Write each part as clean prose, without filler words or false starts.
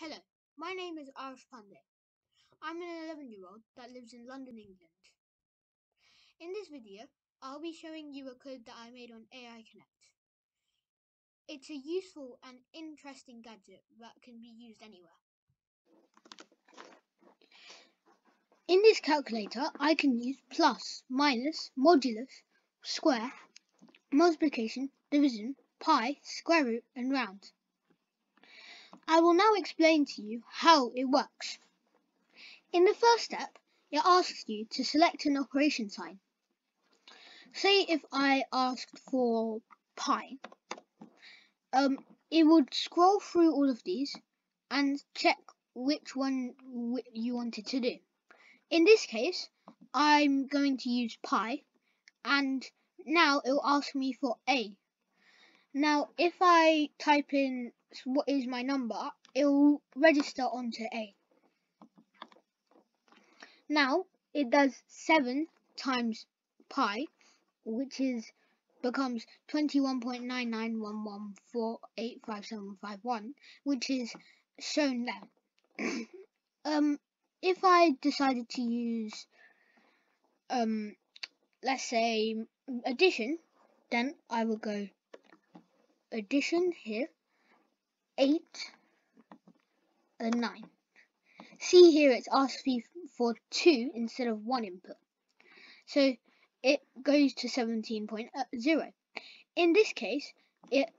Hello, my name is Aarush Pandey. I'm an 11-year-old that lives in London, England. In this video, I'll be showing you a code that I made on AI Connect. It's a useful and interesting gadget that can be used anywhere. In this calculator, I can use plus, minus, modulus, square, multiplication, division, pi, square root, and round. I will now explain to you how it works. In the first step, it asks you to select an operation sign. Say if I asked for pi, it would scroll through all of these and check which one you wanted to do. In this case, I'm going to use pi, and now it will ask me for A. Now, if I type in what is my number, it will register onto A. Now, it does 7 times pi, which becomes 21.9911485751, which is shown there. If I decided to use, let's say addition, then I will go addition here, 8 and 9. See here, it's asked me for 2 instead of 1 input. So it goes to 17.0. In this case, it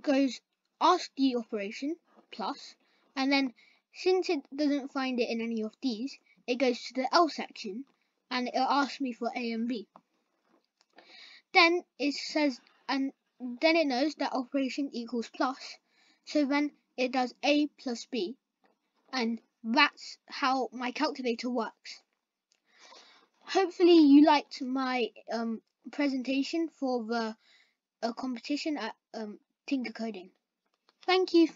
goes ask the operation plus, and then since it doesn't find it in any of these, it goes to the else section and it'll ask me for A and B. Then it says, and then it knows that operation equals plus, so then it does A plus B, and that's how my calculator works. Hopefully you liked my presentation for the competition at TinkerCoding. Thank you.